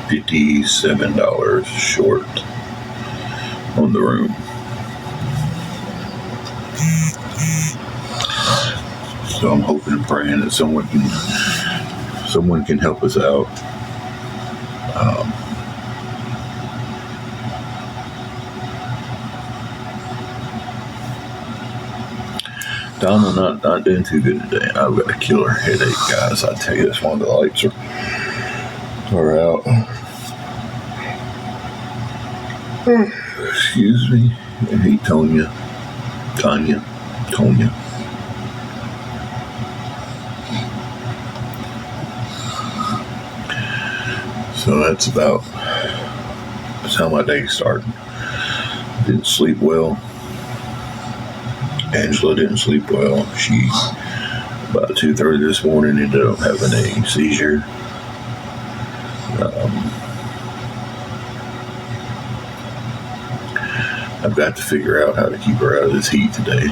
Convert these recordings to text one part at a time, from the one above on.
$57 short on the room. So I'm hoping and praying that someone can help us out. Donald not doing too good today. I've got a killer headache, guys. I tell you, that's one of the lights are out. Excuse me. I hate Tonya. So that's how my day started. Didn't sleep well. Angela didn't sleep well. She, about 2:30 this morning, ended up having a seizure. I've got to figure out how to keep her out of this heat today.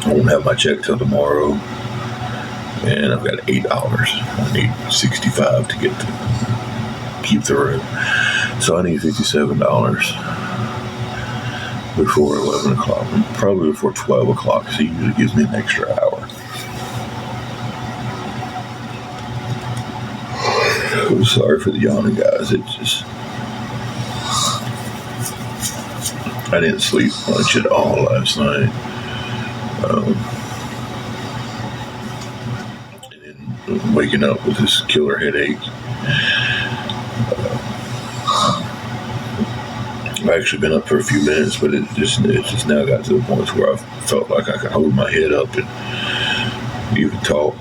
I won't have my check till tomorrow, and I've got $8. I need $65 to keep the room. So I need $57 before 11 o'clock, probably before 12 o'clock. So it usually gives me an extra hour. I'm sorry for the yawning, guys. It's just, I didn't sleep much at all last night. And then waking up with this killer headache. I've actually been up for a few minutes, but it just now got to the point where I felt like I could hold my head up and even talk.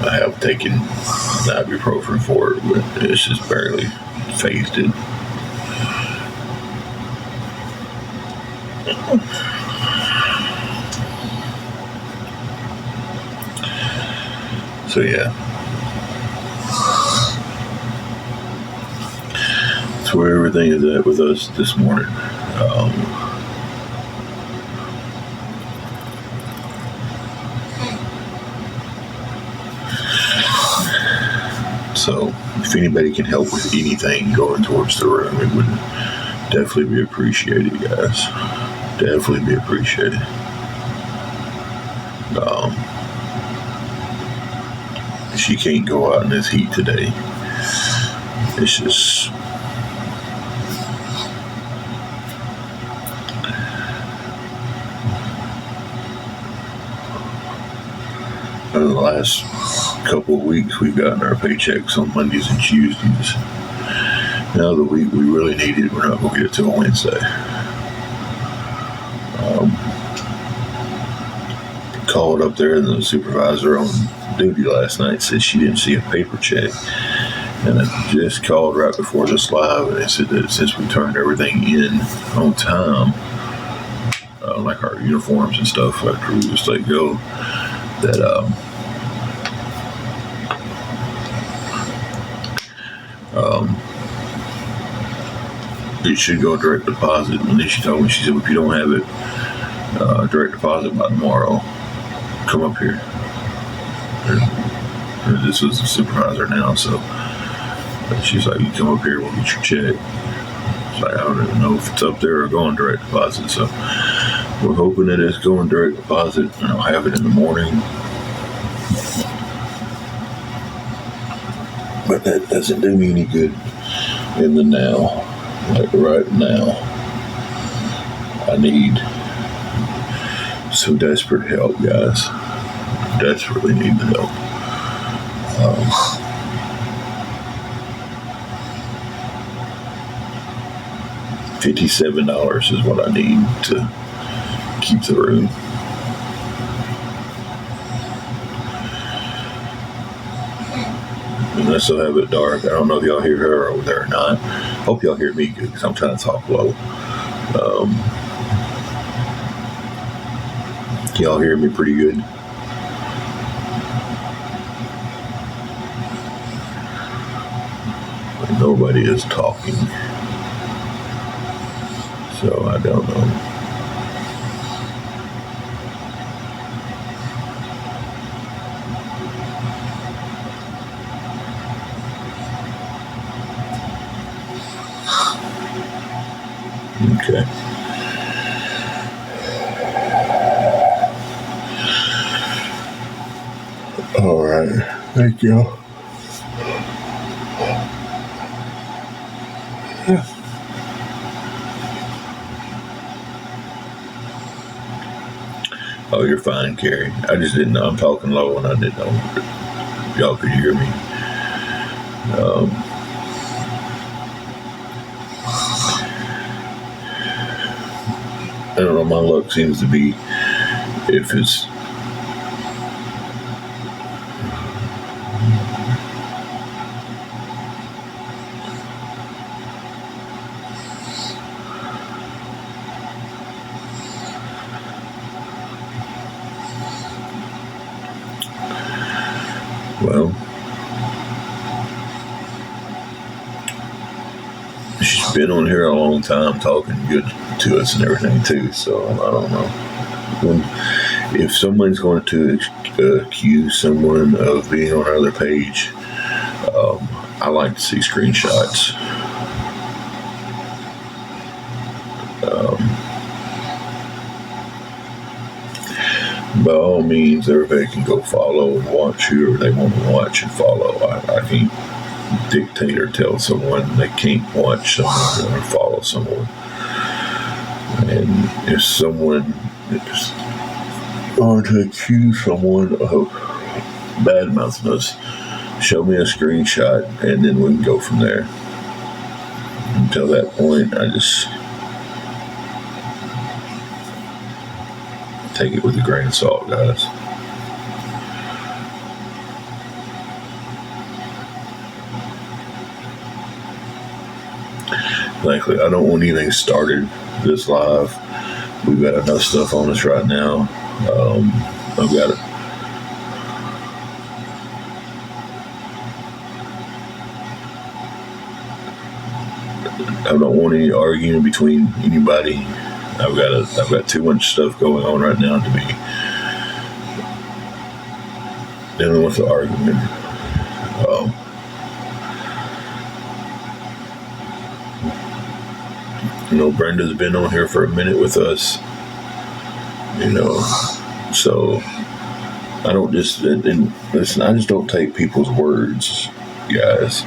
I have taken ibuprofen for it, but it's just barely phased it. So yeah. That's where everything is at with us this morning. So if anybody can help with anything going towards the room, it would definitely be appreciated, guys. Definitely be appreciated. She can't go out in this heat today. It's just... over the last couple of weeks, we've gotten our paychecks on Mondays and Tuesdays. Now the week we really need it, we're not going to get it till Wednesday. Called up there, and the supervisor on duty last night said she didn't see a paper check. And I just called right before this live, and they said that since we turned everything in on time, like our uniforms and stuff after we just let go, that it should go direct deposit. And then she told me, she said, if you don't have it direct deposit by tomorrow, come up here. This was the supervisor now, so she's like, you come up here, we'll get your check. It's like, I don't even know if it's up there or going direct deposit, so we're hoping that it's going direct deposit, and I'll have it in the morning. But that doesn't do me any good in the now. Like right now, I need some desperate help, guys. Desperately need the help. $57 is what I need to keep the room. And I still have it dark. I don't know if y'all hear her over there or not. Hope y'all hear me good, because I'm trying to talk low. Y'all hear me pretty good? But nobody is talking. So I don't know. Okay. All right. Thank you. Oh, you're fine, Carrie. I just didn't know. I'm talking low and I didn't know if y'all could hear me. I don't know. My luck seems to be if it's well, she's been on here a long time talking good to us and everything too, so I don't know. If someone's going to accuse someone of being on another page, I like to see screenshots. By all means, everybody can go follow and watch whoever they want to watch and follow. I can't dictate or tell someone they can't watch someone or follow someone. And if someone is going to accuse someone of bad mouthing us, show me a screenshot and then we can go from there. Until that point, I just take it with a grain of salt, guys. Thankfully, I don't want anything started this live. We've got enough stuff on us right now. I've got it. I don't want any arguing between anybody. I've got too much stuff going on right now to be dealing with the argument. Brenda's been on here for a minute with us. So I don't just listen. I just don't take people's words, guys.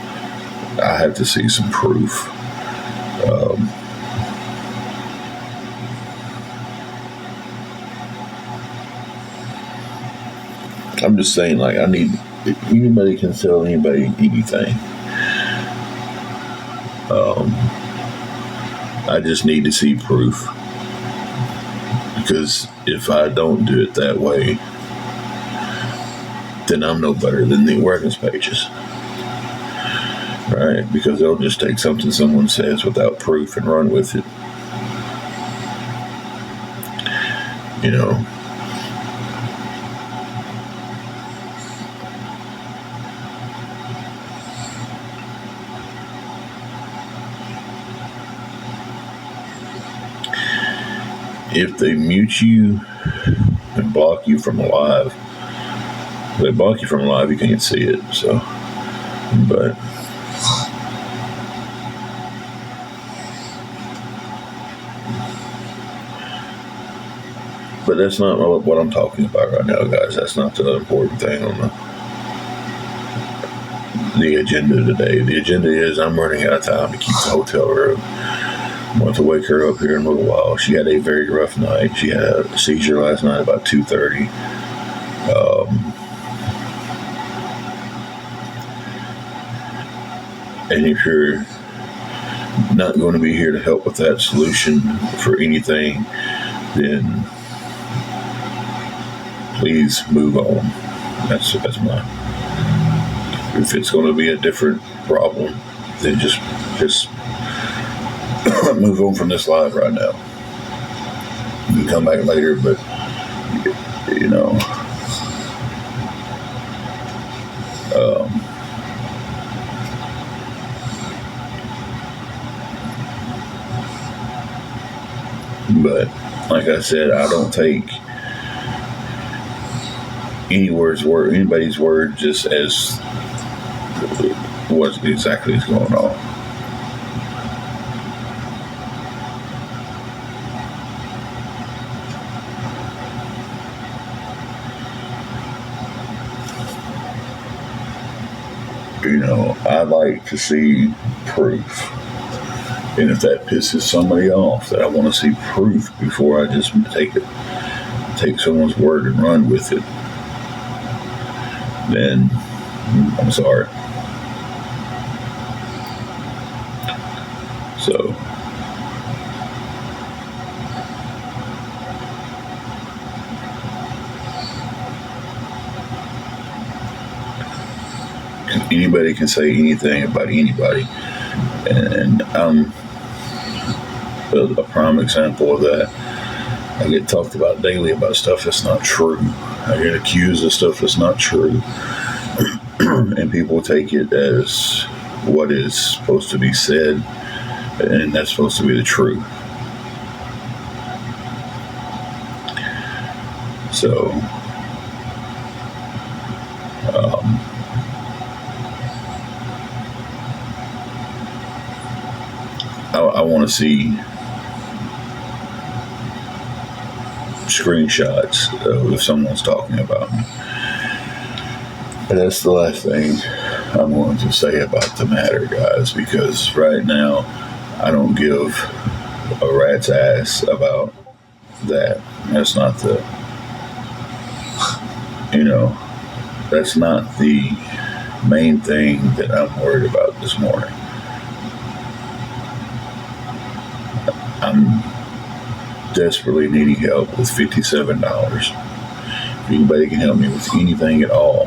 I have to see some proof. I'm just saying, like, anybody can tell anybody anything. I just need to see proof. Because if I don't do it that way, then I'm no better than the awareness pages. Right? Because they'll just take something someone says without proof and run with it. If they mute you and block you from live, if they block you from live, you can't see it. So, but that's not what I'm talking about right now, guys. That's not the important thing on the agenda today. The agenda is I'm running out of time to keep the hotel room. I want to wake her up here in a little while. She had a very rough night. She had a seizure last night about 2:30. And if you're not going to be here to help with that solution for anything, then please move on. That's my. If it's going to be a different problem, then just move on from this live right now. You can come back later, but but like I said, I don't take anybody's word just as what exactly is going on. I like to see proof. And if that pisses somebody off, that I want to see proof before I just take someone's word and run with it, then I'm sorry. So, anybody can say anything about anybody. And I'm a prime example of that. I get talked about daily about stuff that's not true. I get accused of stuff that's not true. And people take it as what is supposed to be said, and that's supposed to be the truth. So, I want to see screenshots of if someone's talking about me. But that's the last thing I'm going to say about the matter, guys, because right now I don't give a rat's ass about that. That's not that's not the main thing that I'm worried about this morning. I'm desperately needing help with $57. If anybody can help me with anything at all,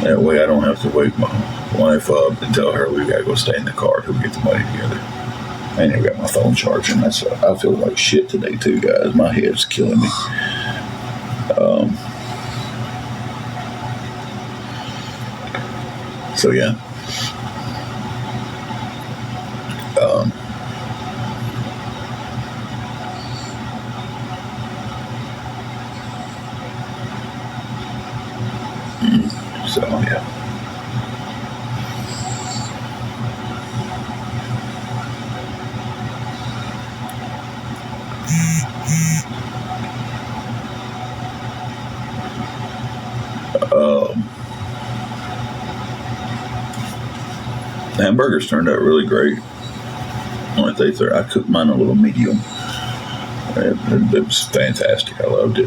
that way I don't have to wake my wife up and tell her we gotta go stay in the car till we get the money together. I ain't even got my phone charging. I feel like shit today too, guys. My head's killing me. So yeah. So yeah. The hamburgers turned out really great. I cooked mine a little medium. It was fantastic. I loved it.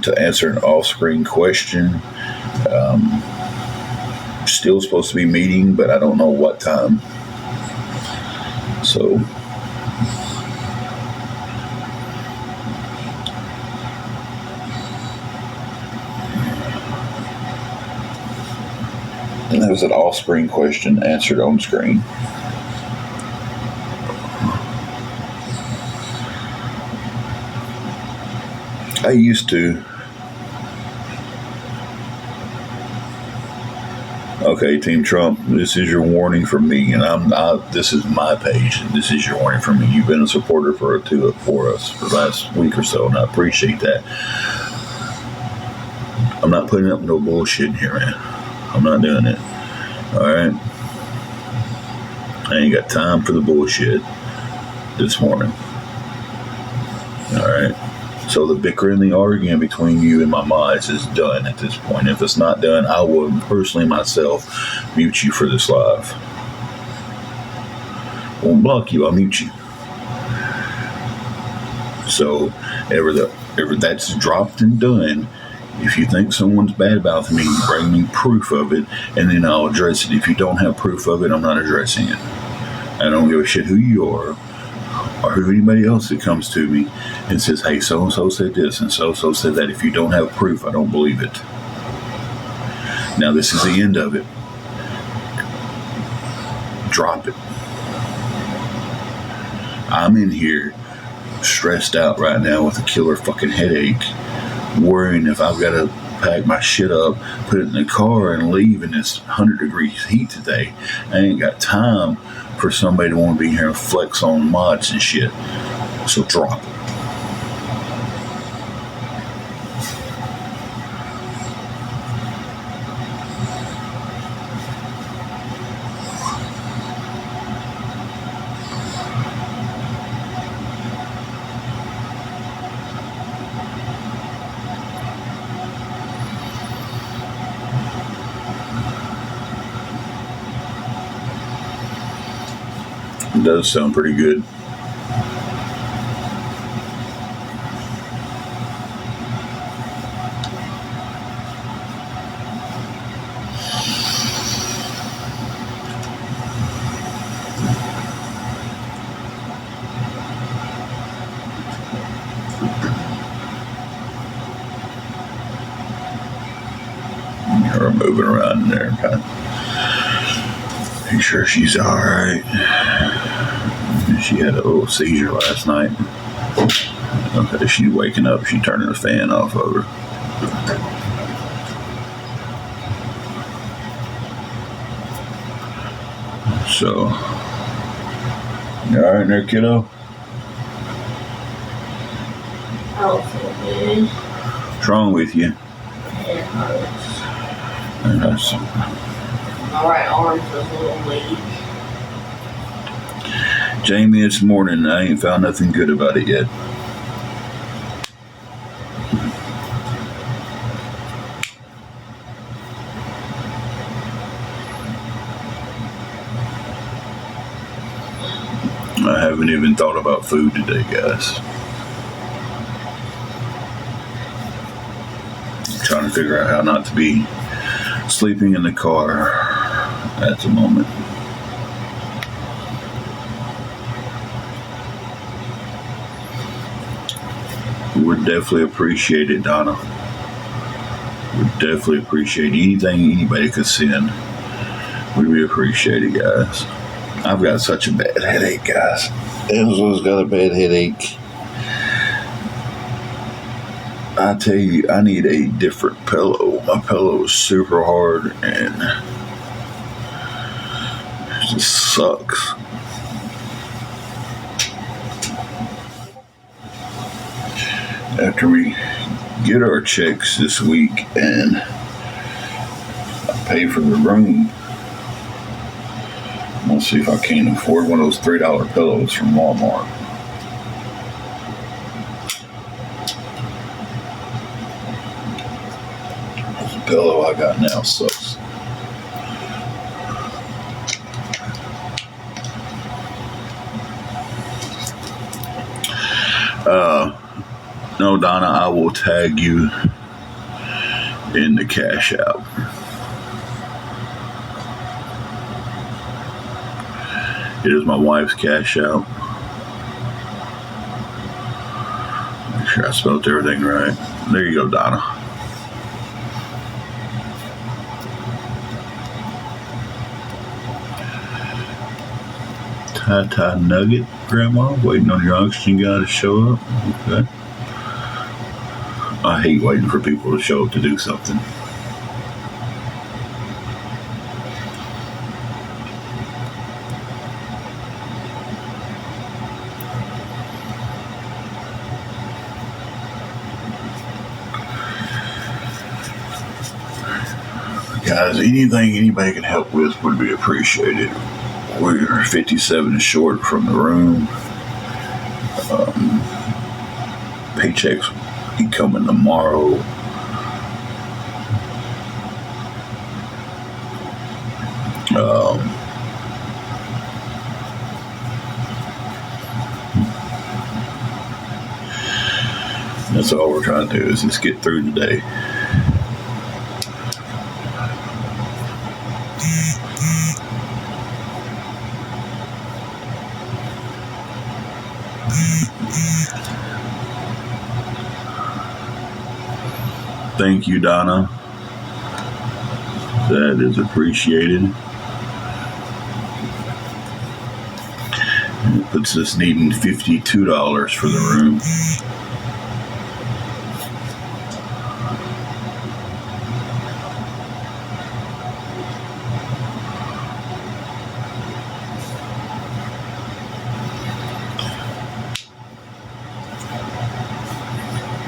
To answer an off-screen question, still supposed to be meeting, but I don't know what time. So, that was an off-screen question answered on screen. I used to. Okay, Team Trump, this is your warning from me, and this is my page, and this is your warning from me. You've been a supporter for us for the last week or so, and I appreciate that. I'm not putting up no bullshit here, man. I'm not doing it. All right? I ain't got time for the bullshit this morning. All right? So the bickering, the arguing between you and my mods is done at this point. If it's not done, I will personally myself mute you for this live. Won't block you, I'll mute you. So ever that's dropped and done, if you think someone's bad about me, bring me proof of it, and then I'll address it. If you don't have proof of it, I'm not addressing it. I don't give a shit who you are, or who anybody else that comes to me and says, hey, so-and-so said this and so-and-so said that. If you don't have proof, I don't believe it. Now, this is the end of it. Drop it. I'm in here stressed out right now with a killer fucking headache, worrying if I've got to pack my shit up, put it in the car, and leave in this 100-degree heat today. I ain't got time for somebody to want to be here and flex on mods and shit. So drop it. It does sound pretty good. Her moving around in there, kind of make sure she's all right. She had a little seizure last night. Okay, she's waking up. She's turning the fan off over. So, you all right there, kiddo? I don't feel good. What's wrong with you? It hurts. That's, My right arm feels a little weak. Jamie, it's morning. I ain't found nothing good about it yet. I haven't even thought about food today, guys. I'm trying to figure out how not to be sleeping in the car at the moment. Would definitely appreciate it, Donna. Would definitely appreciate anything anybody could send. We really appreciate it, guys. I've got such a bad headache, guys. Enzo's got a bad headache. I tell you, I need a different pillow. My pillow is super hard and it just sucks. After we get our checks this week and I pay for the room, I'm gonna see if I can afford one of those $3 pillows from Walmart. The pillow I got now sucks. No, Donna, I will tag you in the cash out. It is my wife's cash out. Make sure I spelled everything right. There you go, Donna. Tie nugget, Grandma, waiting on your oxygen guy to show up. Okay. I hate waiting for people to show up to do something. Guys, anything anybody can help with would be appreciated. We're 57 short from the room. Paychecks be coming tomorrow. That's all we're trying to do is just get through today. Thank you, Donna. That is appreciated. It puts us needing $52 for the room.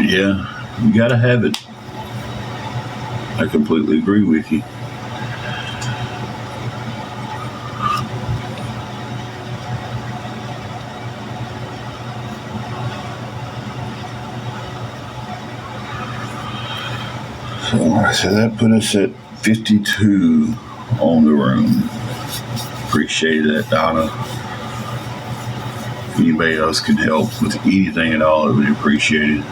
Yeah, you gotta have it. I completely agree with you. So that put us at 52 on the room. Appreciate that, Donna. anybody else can help with anything at all, it would be appreciated.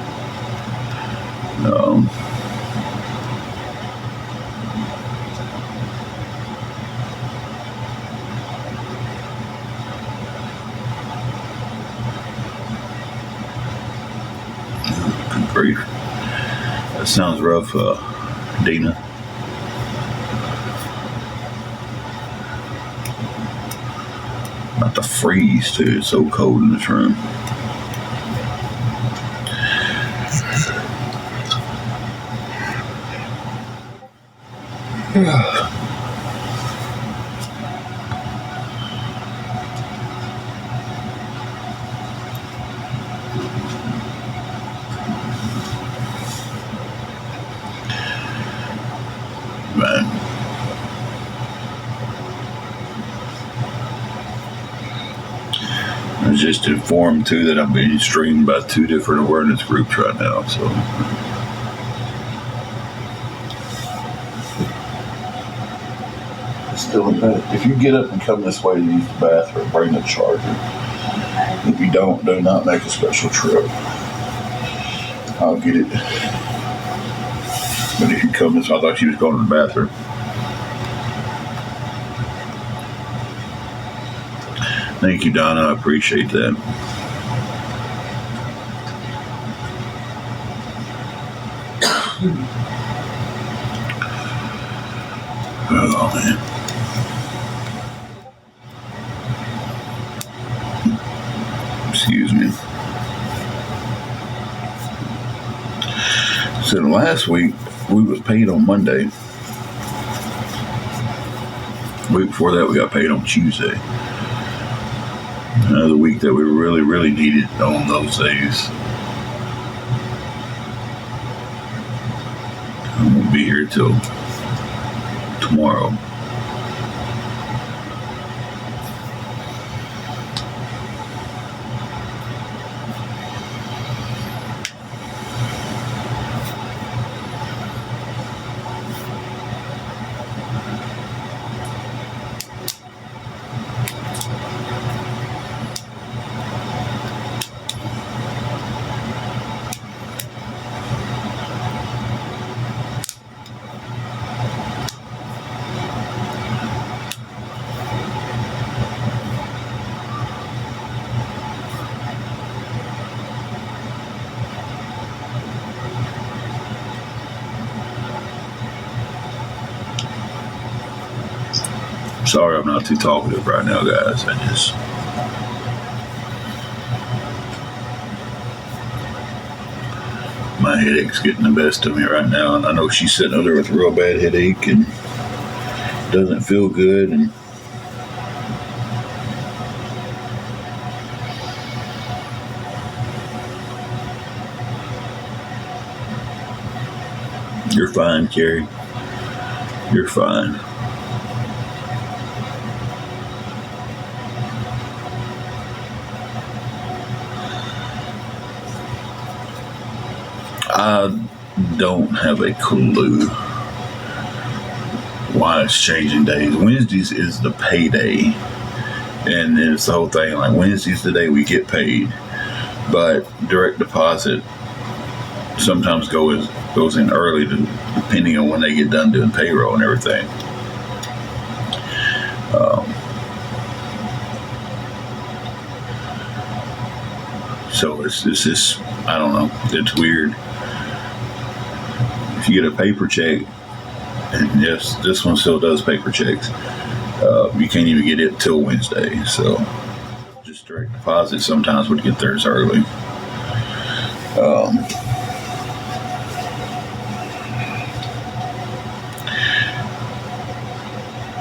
Good grief. That sounds rough, Dina. About to freeze, too. It's so cold in this room. Man. I was just informed, too, that I'm being streamed by 2 different awareness groups right now, so... Still in bed. If you get up and come this way to use the bathroom, bring the charger. If you don't, do not make a special trip. I'll get it. But if you come this way, I thought she was going to the bathroom. Thank you, Donna. I appreciate that. Oh, man. Excuse me. So last week, we was paid on Monday. The week before that, we got paid on Tuesday. Another week that we really, really needed on those days. I won't be here till tomorrow. Sorry I'm not too talkative right now, guys. My headache's getting the best of me right now, and I know she's sitting over there with a real bad headache and doesn't feel good, and you're fine, Carrie. You're fine. I don't have a clue why it's changing days. Wednesdays is the payday, and it's the whole thing. Like, Wednesday's the day we get paid, but direct deposit sometimes goes in early, depending on when they get done doing payroll and everything. So it's just, I don't know. It's weird. If you get a paper check, and yes, this one still does paper checks, you can't even get it till Wednesday. So just direct deposit sometimes would get theirs early.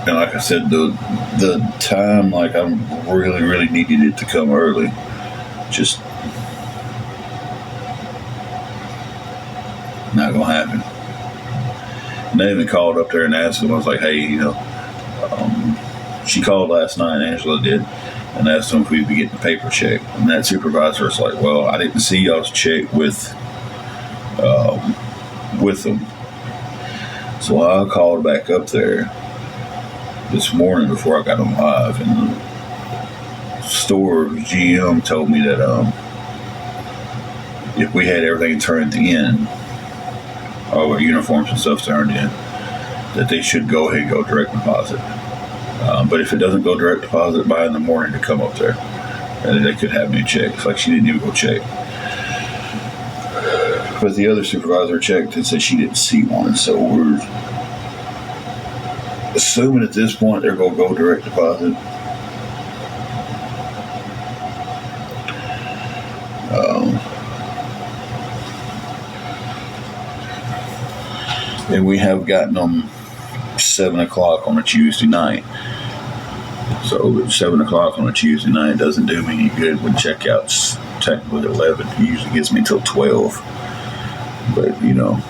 And like I said, the time, like, I really, really needed it to come early. Just not gonna happen. And they even called up there and asked them. I was like, hey, she called last night, Angela did, and asked them if we'd be getting a paper check. And that supervisor was like, well, I didn't see y'all's check with them. So I called back up there this morning before I got on live, and the store GM told me that if we had everything turned in, all our uniforms and stuff turned in, that they should go ahead and go direct deposit. But if it doesn't go direct deposit by in the morning, to come up there, and they could have me check. It's like she didn't even go check. But the other supervisor checked and said she didn't see one, so we're assuming at this point they're going to go direct deposit. And we have gotten them 7 o'clock on a Tuesday night. So 7 o'clock on a Tuesday night doesn't do me any good when checkout's technically 11. It usually gets me till 12. But, you know.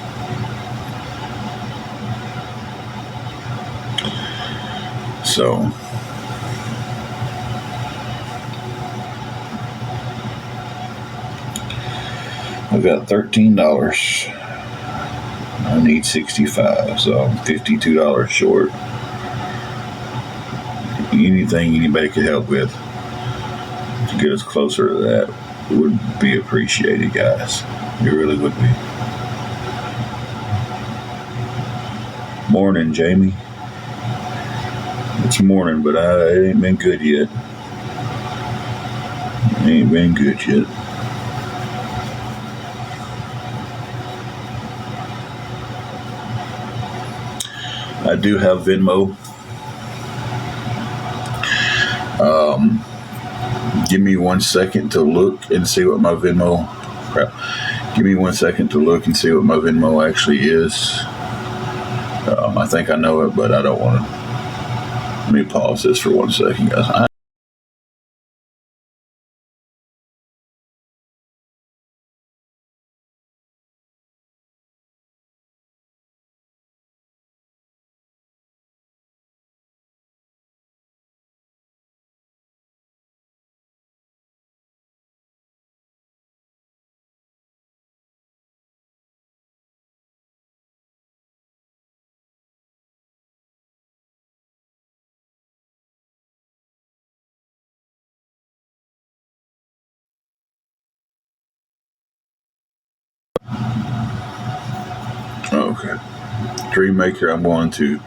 So. I've got $13. I need $65, so I'm $52 short. Anything anybody could help with to get us closer to that would be appreciated, guys. It really would be. Morning, Jamie. It's morning, but it ain't been good yet. It ain't been good yet. I do have Venmo. Give me 1 second to look and see what my Venmo. Crap. Give me 1 second to look and see what my Venmo actually is. I think I know it, but I don't want to. Let me pause this for 1 second, guys. Okay. Dreammaker, I'm going to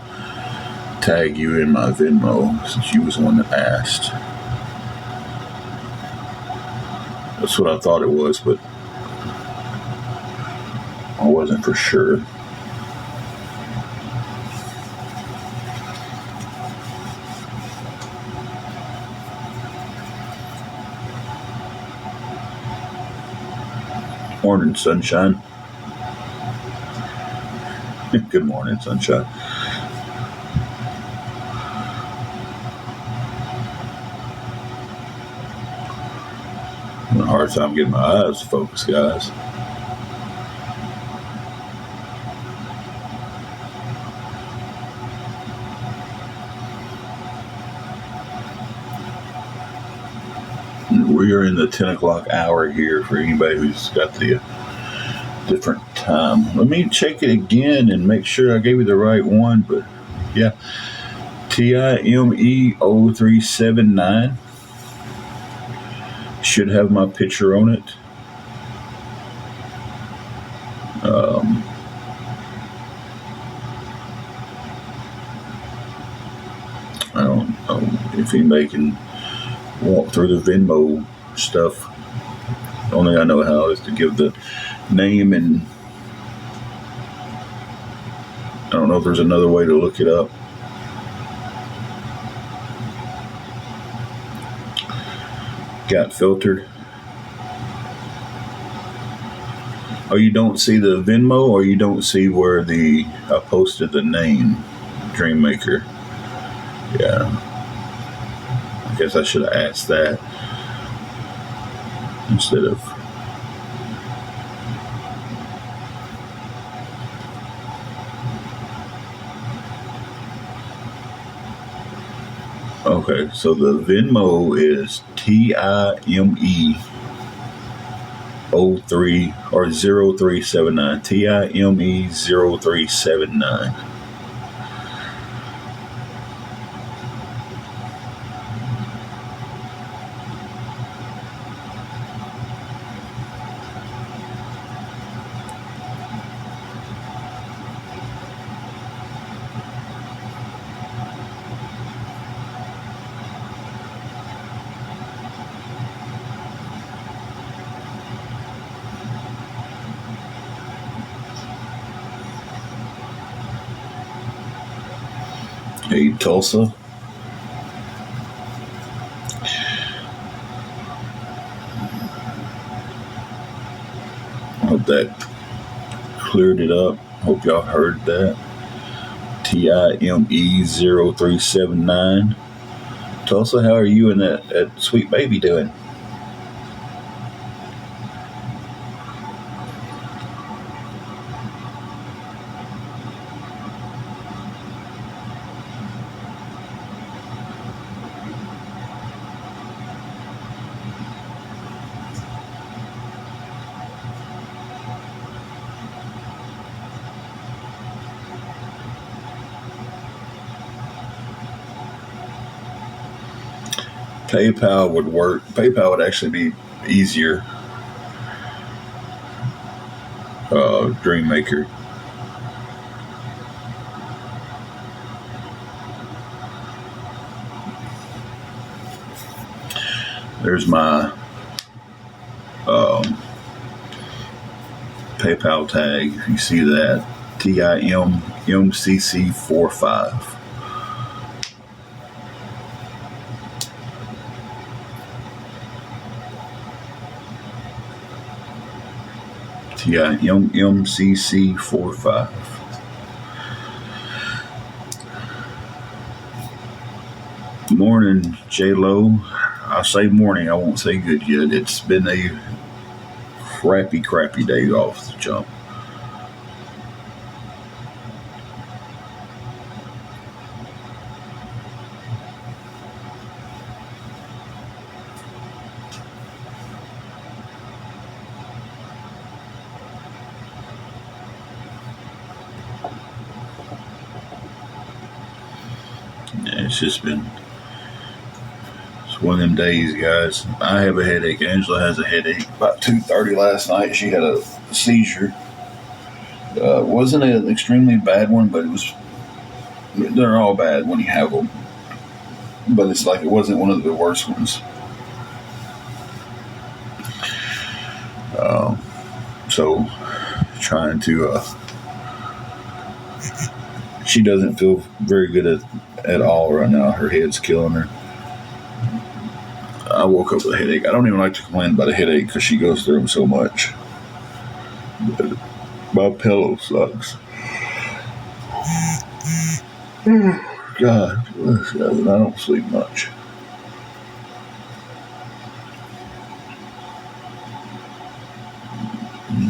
tag you in my Venmo since you was the one that asked. That's what I thought it was, but I wasn't for sure. Morning, sunshine. Good morning, sunshine. I'm having a hard time getting my eyes focused, guys. We are in the 10 o'clock hour here for anybody who's got the different time. Let me check it again and make sure I gave you the right one. But yeah, TIME0379 should have my picture on it. I don't know if anybody can walk through the Venmo stuff. The only thing I know how is to give the name, and I don't know if there's another way to look it up. Got filtered. Oh, you don't see the Venmo, or you don't see where I posted the name, Dreammaker? Yeah. I guess I should have asked that instead of. Okay, so the Venmo is TIME 03 or 0379. TIME 0379. Hey, Tulsa. Hope that cleared it up. Hope y'all heard that. TIME0379. Tulsa, how are you and that sweet baby doing? PayPal would work. PayPal would actually be easier. Dreammaker. There's my PayPal tag. If you see that, TIMMCC45. TIMMCC45. Morning, J-Lo. I say morning, I won't say good yet. It's been a crappy day off the jump. Yeah, it's just been one of them days, guys. I have a headache. Angela has a headache. About 2:30 last night, she had a seizure. Wasn't an extremely bad one, but it was. They're all bad when you have them, but it's like it wasn't one of the worst ones. So, trying to. She doesn't feel very good at all right now. Her head's killing her. I woke up with a headache. I don't even like to complain about a headache because she goes through them so much. But my pillow sucks. God, I don't sleep much.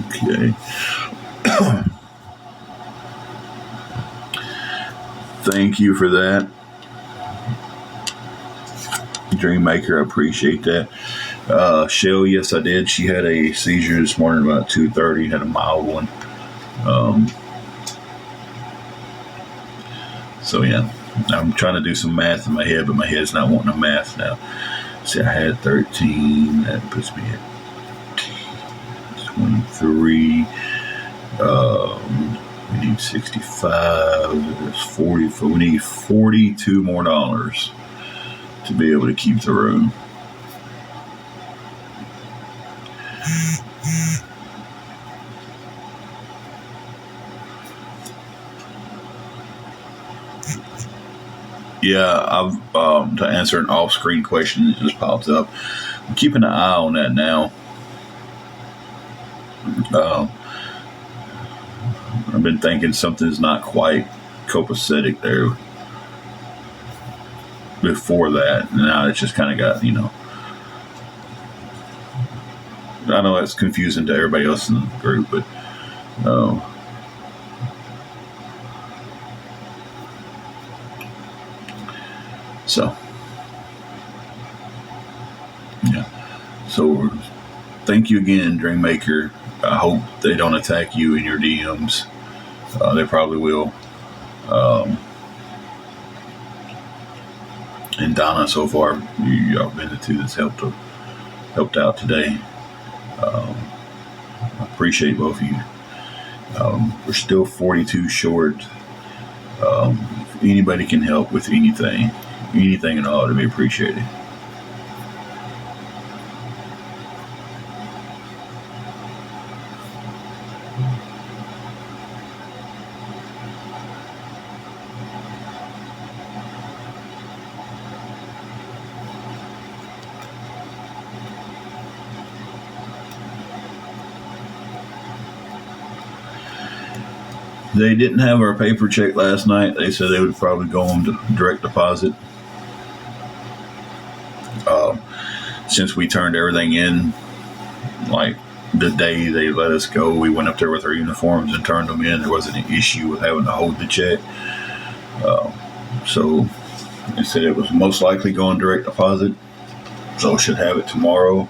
Okay. Thank you for that, Dreammaker. I appreciate that. Shell, yes, I did. She had a seizure this morning about 2:30. Had a mild one. So yeah, I'm trying to do some math in my head, but my head's not wanting to math now. See, I had 13. That puts me at 23. We need 65. There's 40. We need $42 more to be able to keep the room. Yeah, I've to answer an off-screen question that just popped up. I'm keeping an eye on that now. I've been thinking something's not quite copacetic there before that, and now it's just kind of got, I know that's confusing to everybody else in the group, but so yeah. So thank you again, Dreammaker. I hope they don't attack you in your DMs. They probably will. And Donna, so far, y'all been the two that's helped out today. I appreciate both of you. We're still 42 short. If anybody can help with anything at all, to be appreciated. They didn't have our paper check last night. They said they would probably go on to direct deposit. Since we turned everything in, like the day they let us go, we went up there with our uniforms and turned them in. There wasn't an issue with having to hold the check. So they said it was most likely going direct deposit. So should have it tomorrow.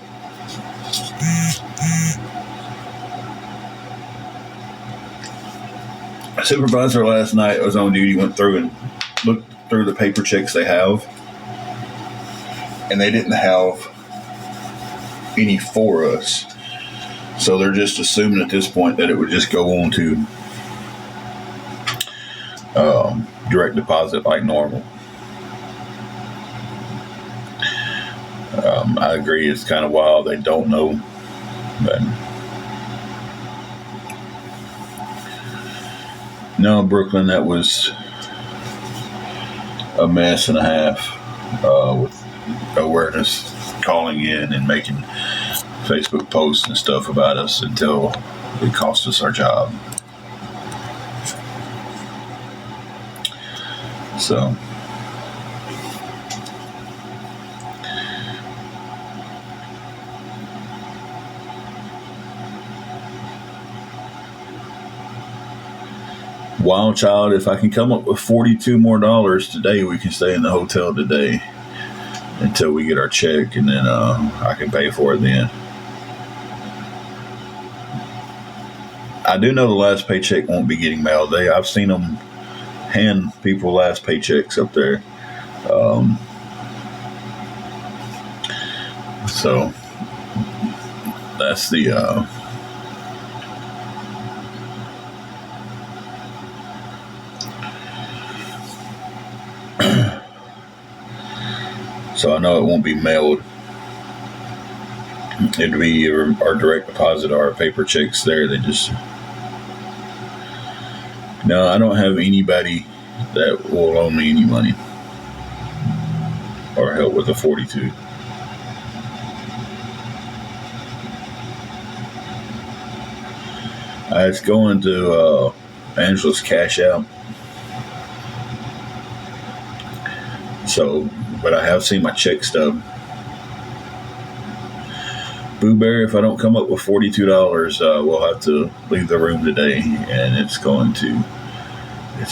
A supervisor last night was on duty, went through and looked through the paper checks they have. And they didn't have any for us. So they're just assuming at this point that it would just go on to direct deposit like normal. I agree, it's kind of wild. They don't know. But no, Brooklyn, that was a mess and a half with awareness calling in and making Facebook posts and stuff about us until it cost us our job. So Wild Child, if I can come up with $42 more today, we can stay in the hotel today until we get our check, and then I can pay for it then. I do know the last paycheck won't be getting mailed. I've seen them hand people last paychecks up there. So that's the so I know it won't be mailed. It'd be either our direct deposit or our paper checks there. They just... No, I don't have anybody that will loan me any money or help with the 42. It's going to Angela's Cash App. So, but I have seen my check stub. Boo Bear, if I don't come up with $42, we'll have to leave the room today, and it's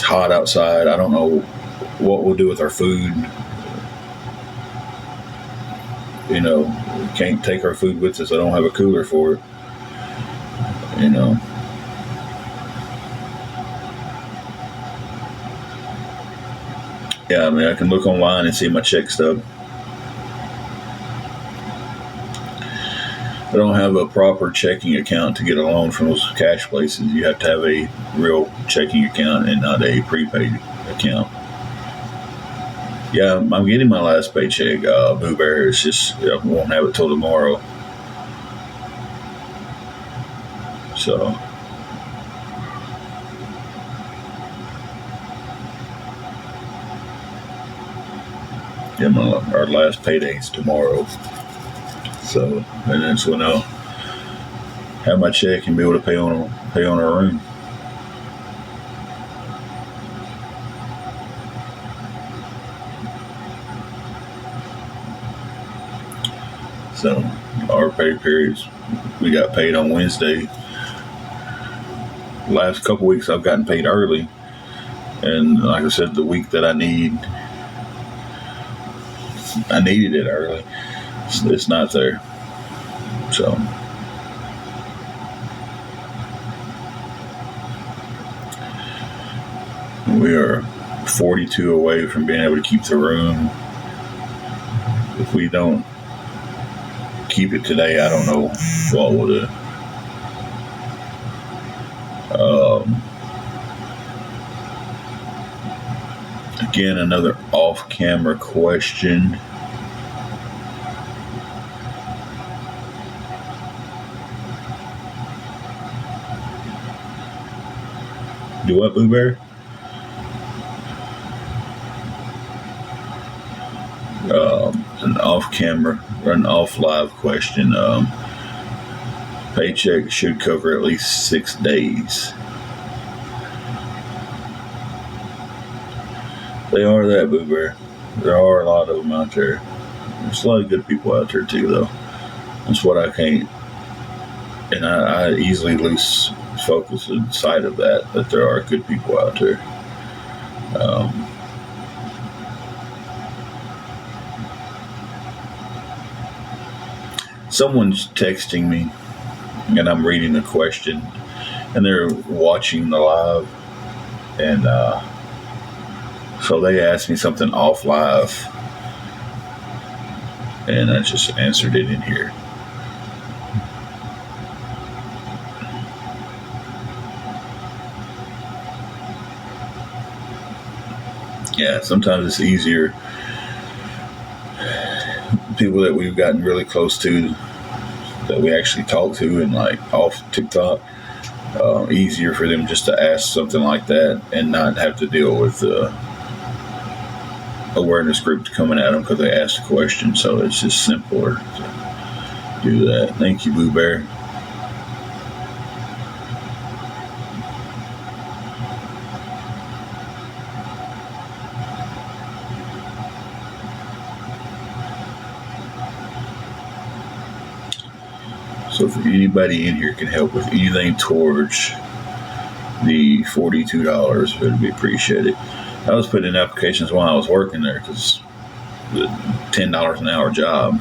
hot outside. I don't know what we'll do with our food. You know, we can't take our food with us. I don't have a cooler for it. You know. Yeah, I mean, I can look online and see my check stub. I don't have a proper checking account to get a loan from those cash places. You have to have a real checking account and not a prepaid account. Yeah, I'm getting my last paycheck, Boo Bear. It's just, I won't have it till tomorrow. So... yeah, our last payday's tomorrow. So, and that's when I'll have my check and be able to pay on our room. So, our pay periods, we got paid on Wednesday. Last couple weeks I've gotten paid early. And like I said, the week that I needed it early. It's not there. So we are 42 away from being able to keep the room. If we don't keep it today, I don't know what we'll do. Again, another off-camera question. Do what, Boo Bear? An off-camera or an off-live question. Paycheck should cover at least 6 days. They are that, Boo Bear. There are a lot of them out there. There's a lot of good people out there too, though. That's what I can't, and I easily lose focus and sight of that there are good people out there. Someone's texting me, and I'm reading a question, and they're watching the live, and so they asked me something off live, and I just answered it in here. Yeah, sometimes it's easier. People that we've gotten really close to, that we actually talk to, and like off TikTok, easier for them just to ask something like that and not have to deal with awareness groups coming at them because they asked a question. So it's just simpler to do that. Thank you, Boo Bear. So if anybody in here can help with anything towards the $42, it would be appreciated. I was putting in applications while I was working there because the $10 an hour job.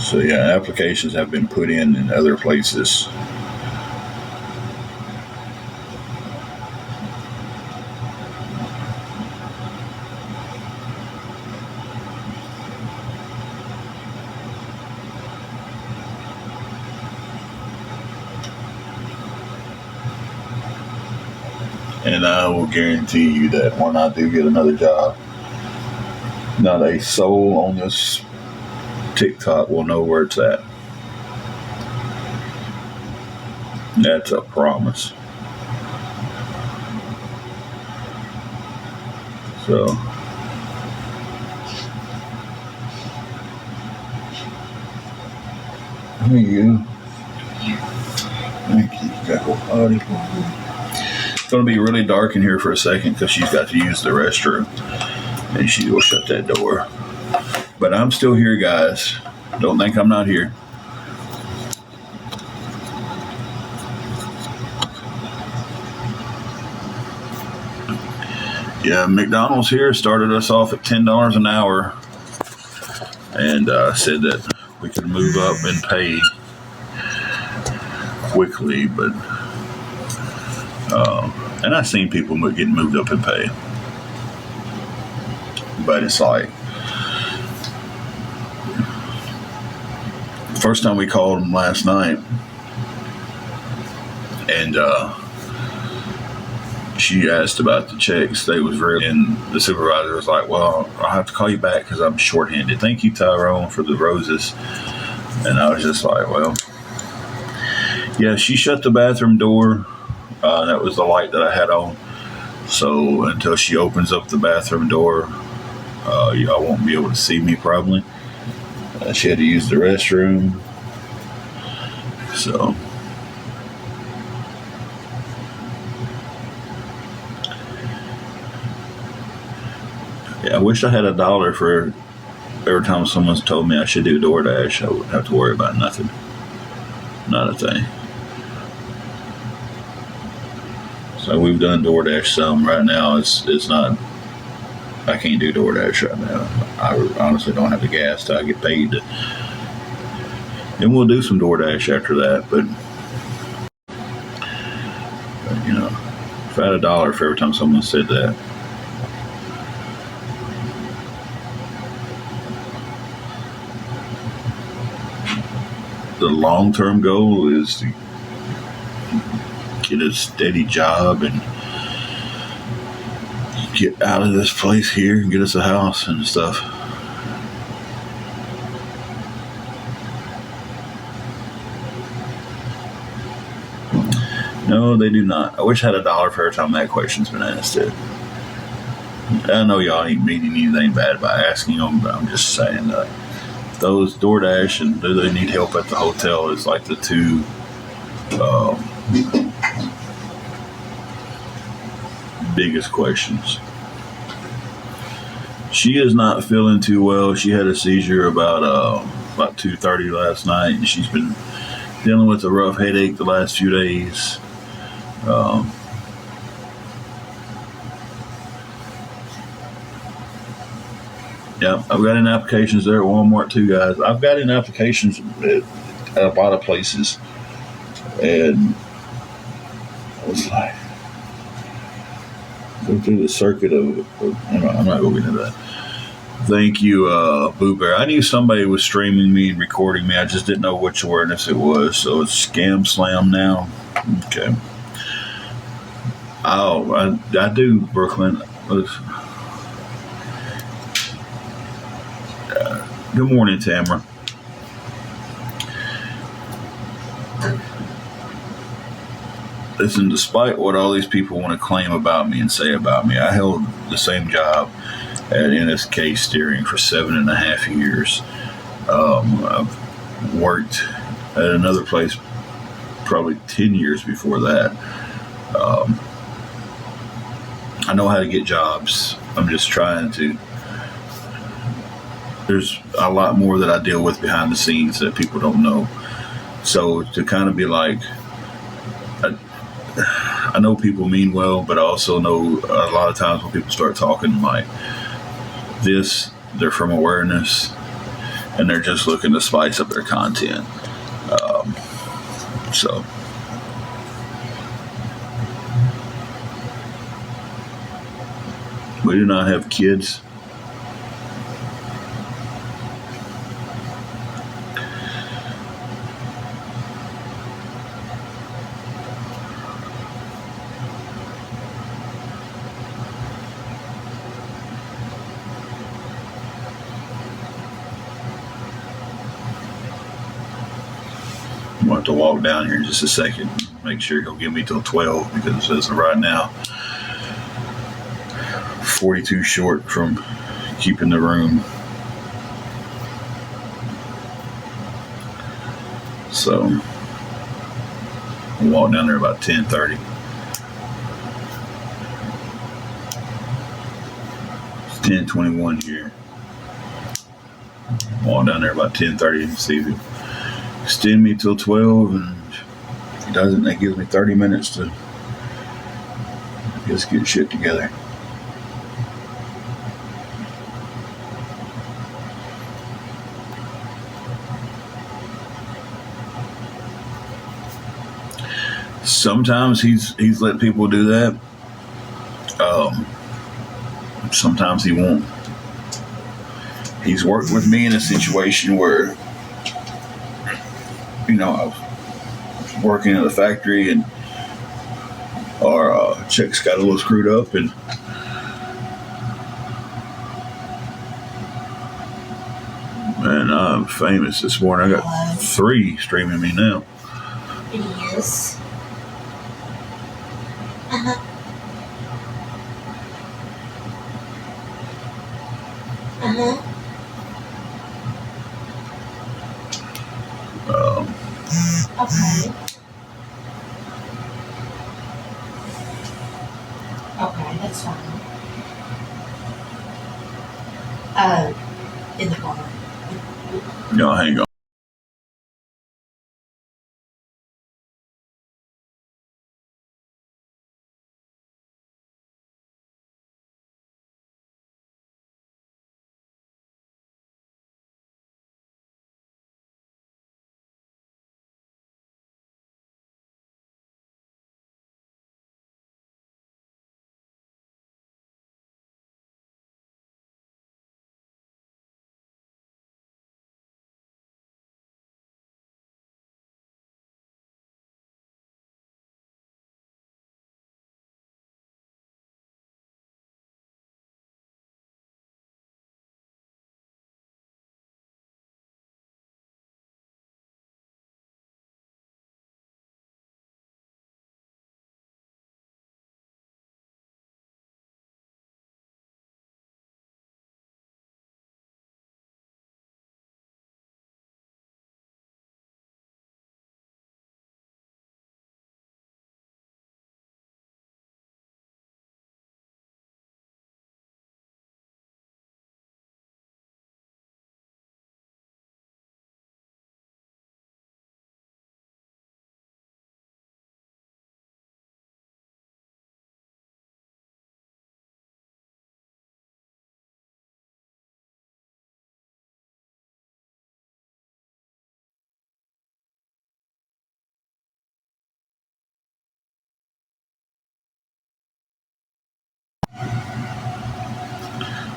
So yeah, applications have been put in other places. And I will guarantee you that when I do get another job, not a soul on this TikTok will know where it's at. That's a promise. So, there you go. Thank you. It's going to be really dark in here for a second because she's got to use the restroom, and she will shut that door. But I'm still here, guys. Don't think I'm not here. Yeah, McDonald's here started us off at $10 an hour and said that we could move up and pay quickly, but and I've seen people getting moved up in pay, but it's like the first time we called them last night, and she asked about the checks. They was really, and the supervisor was like, "Well, I'll have to call you back because I'm shorthanded. Thank you, Tyrone, for the roses." And I was just like, "Well, yeah." She shut the bathroom door. That was the light that I had on. So until she opens up the bathroom door, y'all won't be able to see me probably. She had to use the restroom. So yeah, I wish I had $1 for every time someone's told me I should do DoorDash. I wouldn't have to worry about nothing. Not a thing. So we've done DoorDash some. Right now it's not, I can't do DoorDash right now. I honestly don't have the gas till I get paid. And we'll do some DoorDash after that, but you know, if I had $1 for every time someone said that. The long-term goal is to get a steady job and get out of this place here and get us a house and stuff. No, they do not. I wish I had $1 for every time that question's been asked too. I know y'all ain't meaning anything bad by asking them, but I'm just saying that those DoorDash and do they need help at the hotel is like the two Um, biggest questions. She is not feeling too well. She had a seizure about 2:30 last night, and she's been dealing with a rough headache the last few days. Um, yeah, I've got in applications there at Walmart too, guys. I've got in applications at a lot of places, and I was like, go through the circuit of I'm not going into that. Thank you, Boo Bear. I knew somebody was streaming me and recording me. I just didn't know which awareness it was. So it's ScamSlam now. Okay. Oh, I do, Brooklyn. Good morning, Tamara. Listen, despite what all these people want to claim about me and say about me, I held the same job at NSK Steering for 7.5 years. I've worked at another place probably 10 years before that. Um, I know how to get jobs. I'm just trying to. There's a lot more that I deal with behind the scenes that people don't know. So to kind of be like, I know people mean well, but I also know a lot of times when people start talking like this, they're from awareness and they're just looking to spice up their content. So we do not have kids. I'm going to have to walk down here in just a second. Make sure he'll give me till 12 because as of right now, 42 short from keeping the room. So I'll walk down there about 10:30. It's 10:21 here. Walk down there about 10:30 and see if he'll extend me till 12, and if he doesn't, that gives me 30 minutes to just get shit together. Sometimes he's let people do that. Sometimes he won't. He's worked with me in a situation where, I was working at a factory and our checks got a little screwed up, and man, I'm famous this morning. I got 3 streaming me now. It is. Uh-huh. Uh-huh. Okay. Okay, that's fine. In the car. Hang on.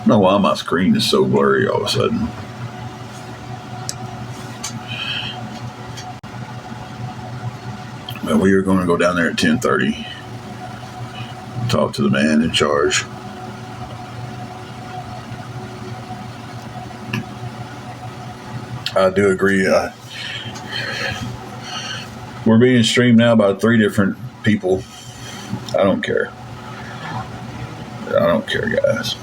I don't know why my screen is so blurry all of a sudden. But we are going to go down there at 10:30. Talk to the man in charge. I do agree. We're being streamed now by 3 different people. I don't care. I don't care, guys.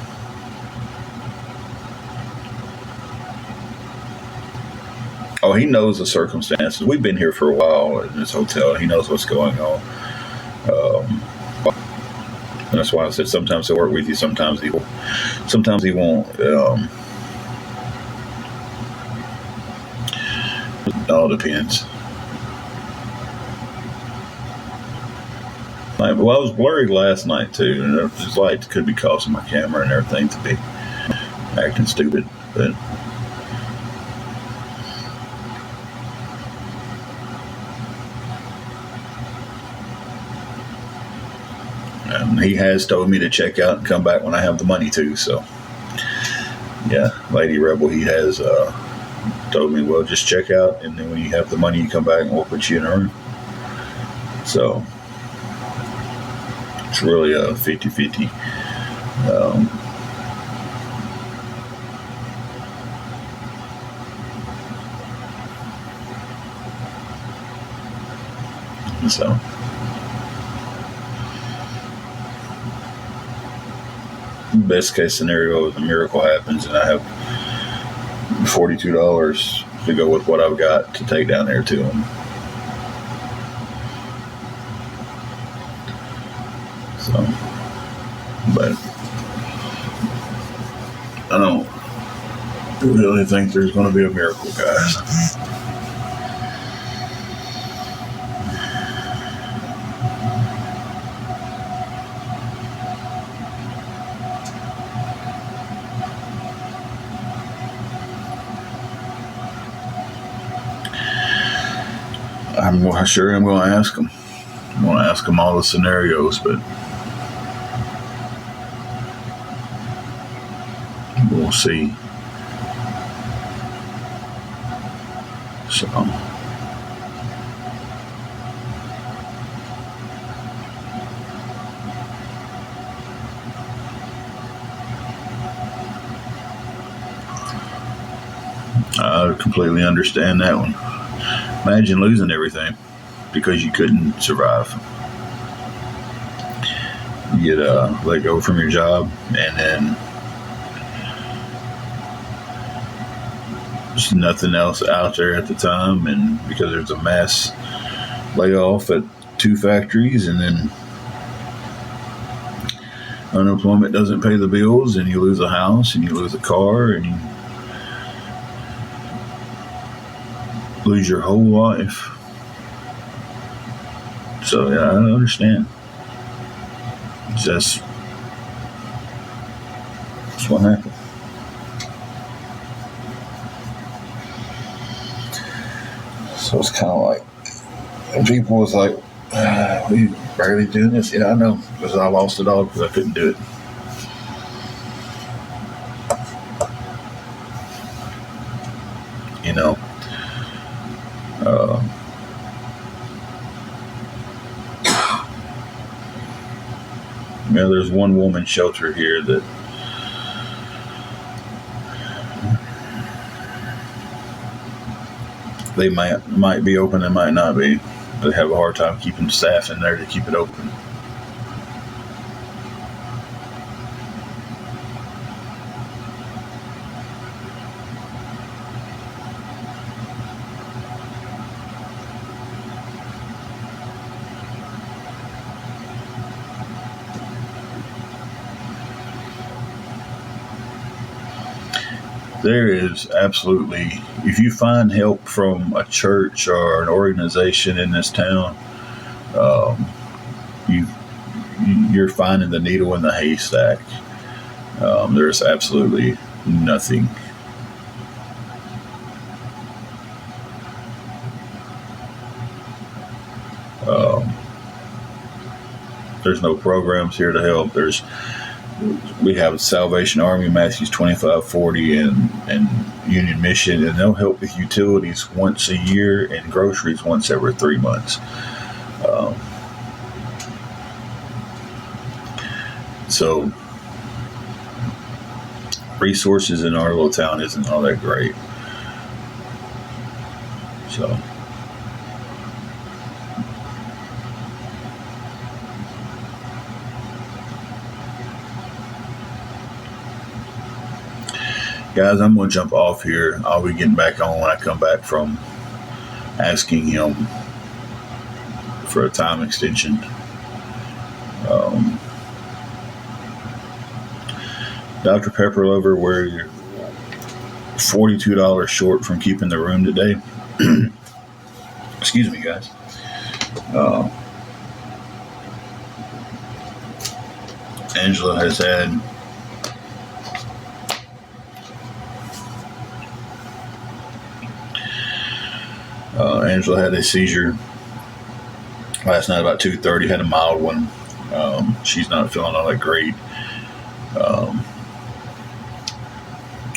Oh, he knows the circumstances. We've been here for a while in this hotel. He knows what's going on. And that's why I said sometimes he'll work with you, sometimes he won't. Sometimes he won't. It all depends. Well, I was blurry last night too, and this light could be causing my camera and everything to be acting stupid. But he has told me to check out and come back when I have the money too. So, yeah, Lady Rebel, he has told me, well, just check out, and then when you have the money, you come back and we'll put you in a room. So, it's really a 50-50. So, best case scenario, the miracle happens and I have $42 to go with what I've got to take down there to him. So, but I don't really think there's going to be a miracle, guys. I'm sure I'm going to ask them. I'm going to ask them all the scenarios, but we'll see. So, I completely understand that one. Imagine losing everything because you couldn't survive. You get let go from your job, and then there's nothing else out there at the time, and because there's a mass layoff at 2 factories, and then unemployment doesn't pay the bills, and you lose a house, and you lose a car, and you lose your whole life. So yeah, I understand. That's what happened. So it's kind of like, and people was like, we barely doing this. Yeah, I know, because I lost it all because I couldn't do it. You know. Yeah, there's one woman shelter here that they might be open, they might not be. They have a hard time keeping staff in there to keep it open. There is absolutely, if you find help from a church or an organization in this town, you're finding the needle in the haystack. There's absolutely nothing. There's no programs here to help. We have Salvation Army, Matthews 2540, and Union Mission, and they'll help with utilities once a year and groceries once every 3 months. Um, so resources in our little town isn't all that great. So guys, I'm going to jump off here. I'll be getting back on when I come back from asking him for a time extension. Dr. Pepper Lover, we're $42 short from keeping the room today. Excuse me, guys. Angela has had Angela had a seizure last night about 2:30. Had a mild one. She's not feeling all that great.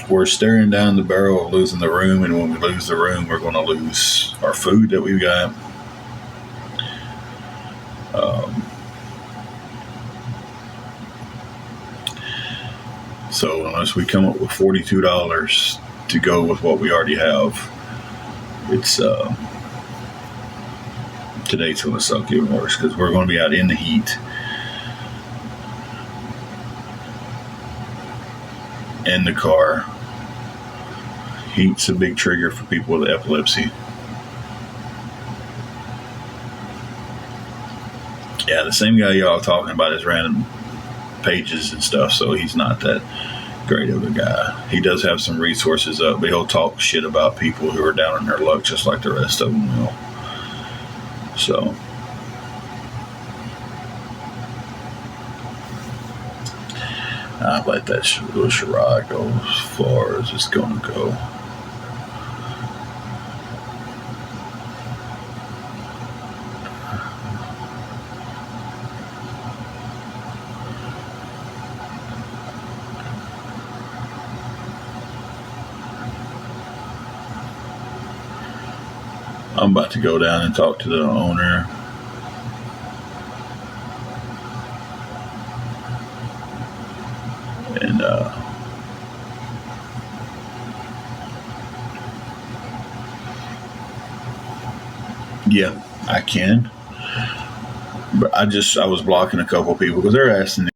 We're staring down the barrel of losing the room, and when we lose the room, we're going to lose our food that we've got. So unless we come up with $42 to go with what we already have, it's today's going to suck even worse because we're going to be out in the heat. In the car. Heat's a big trigger for people with epilepsy. Yeah, the same guy y'all talking about his random pages and stuff, so he's not that great of a guy. He does have some resources up, but he'll talk shit about people who are down in their luck just like the rest of them will. So I let that little charade go as far as it's going to go. I'm about to go down and talk to the owner. And yeah, I can. But I was blocking a couple of people because they're asking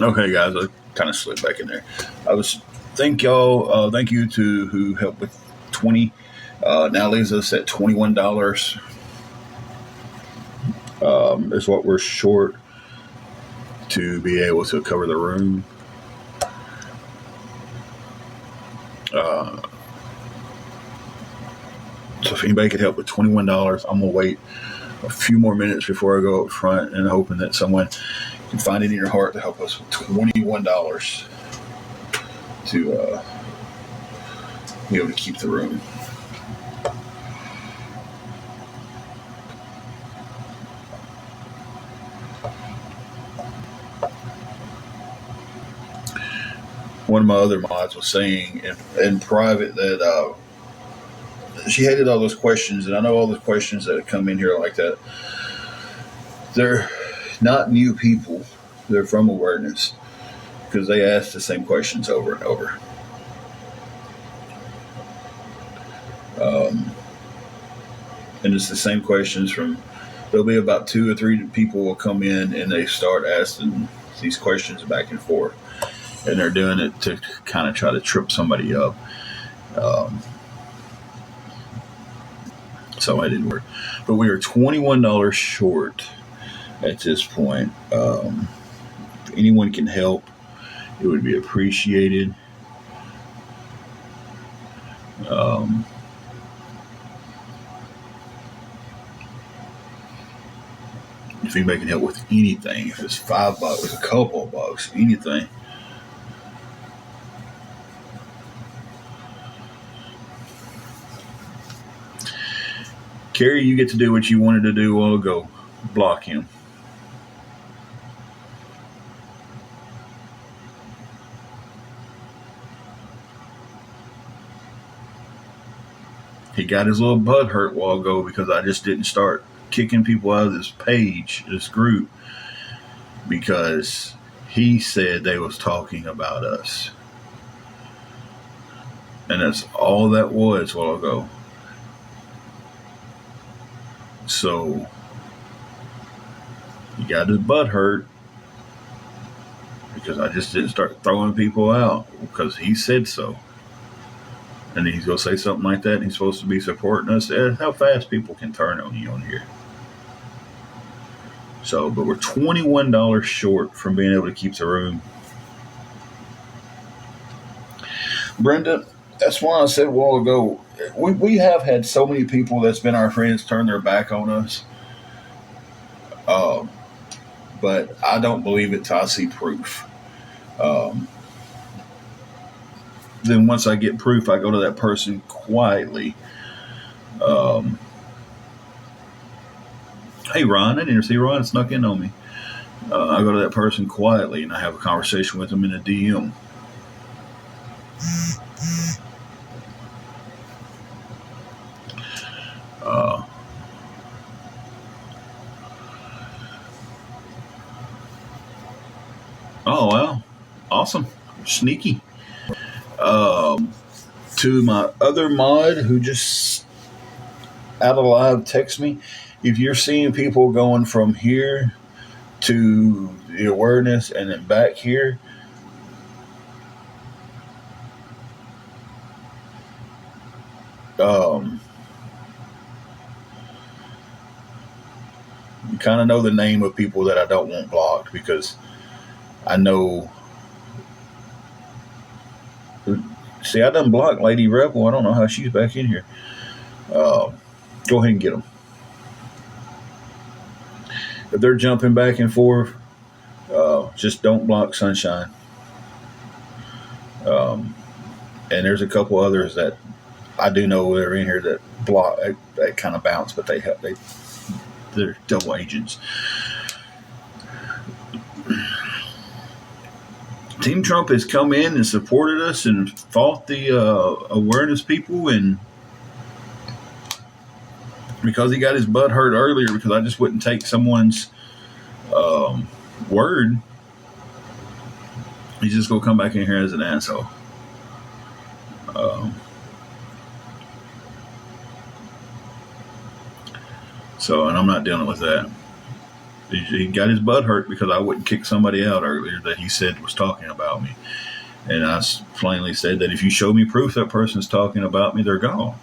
Okay, guys, I kind of slipped back in there. Thank you to who helped with 20. Now leaves us at $21. Is what we're short to be able to cover the room. So if anybody could help with $21, I'm gonna wait a few more minutes before I go up front, and hoping that someone can find it in your heart to help us with $21 to be able to keep the room. One of my other mods was saying in private that she hated all those questions, and I know all the questions that come in here like that. They're not new people. They're from awareness because they ask the same questions over and over. And it's the same questions from. There'll be about 2 or 3 people will come in and they start asking these questions back and forth, and they're doing it to kind of try to trip somebody up. So I didn't work, but we are $21 short at this point. If anyone can help, it would be appreciated. If anybody can help with anything, if it's $5, a couple of bucks, anything. Carrie, you get to do what you wanted to do a while ago. Block him. He got his little butt hurt a while ago because I just didn't start kicking people out of this page, this group, because he said they was talking about us. And that's all that was a while ago. So he got his butt hurt because I just didn't start throwing people out because he said so. And then he's going to say something like that, and he's supposed to be supporting us. How fast people can turn on you on here. So, but we're $21 short from being able to keep the room. Brenda, that's why I said a while ago, we have had so many people that's been our friends turn their back on us. But I don't believe it till I see proof. Then once I get proof, I go to that person quietly. Hey, Ron, I didn't see Ron snuck in on me. I go to that person quietly and I have a conversation with them in a DM. Oh, well, awesome. Sneaky. To my other mod who just out of live text me, if you're seeing people going from here to the awareness and then back here, you kind of know the name of people that I don't want blocked because I know. See, I done blocked Lady Rebel. I don't know how she's back in here. Go ahead and get them. If they're jumping back and forth, just don't block Sunshine. And there's a couple others that I do know that are in here that block, that kind of bounce, but they're double agents. Team Trump has come in and supported us and fought the awareness people, and because he got his butt hurt earlier because I just wouldn't take someone's word, he's just going to come back in here as an asshole. So, and I'm not dealing with that. He got his butt hurt because I wouldn't kick somebody out earlier that he said was talking about me. And I plainly said that if you show me proof that person's talking about me, they're gone.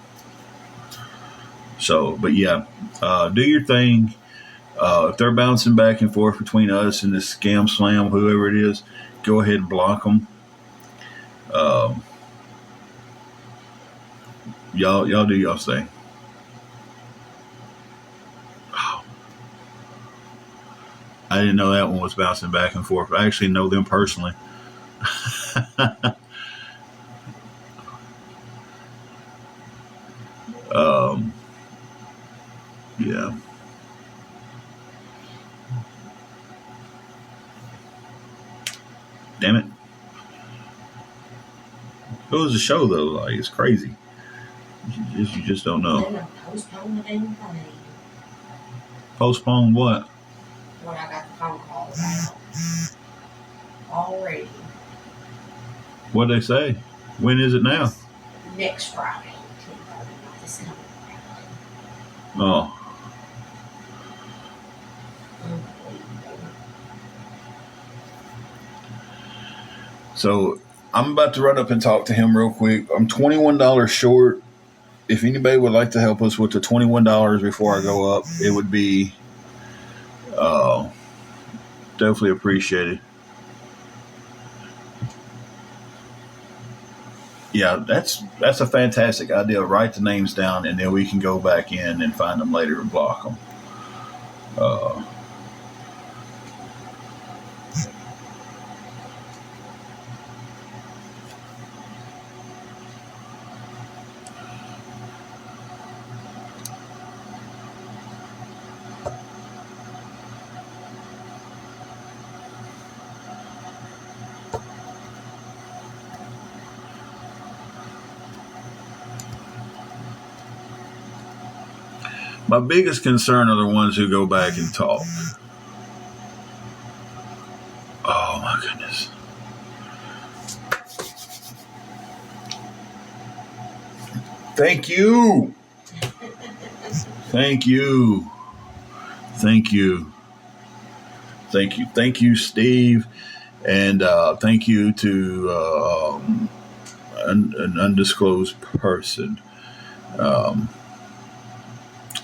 So, but yeah, do your thing. If they're bouncing back and forth between us and this ScamSlam, whoever it is, go ahead and block them. Y'all do y'all's thing. I didn't know that one was bouncing back and forth. I actually know them personally. Yeah. Damn it. It was a show though. Like, it's crazy. You just don't know. Postpone what? When I got the phone call about already. What'd they say? When is it now? Next Friday, 10:30, not this coming Friday. Oh. So I'm about to run up and talk to him real quick. I'm $21 short. If anybody would like to help us with the $21 before I go up, it would be definitely appreciated. Yeah, that's a fantastic idea. Write the names down, and then we can go back in and find them later and block them. My biggest concern are the ones who go back and talk. Oh, my goodness. Thank you. Thank you. Thank you. Thank you. Thank you, Steve. And thank you to an undisclosed person.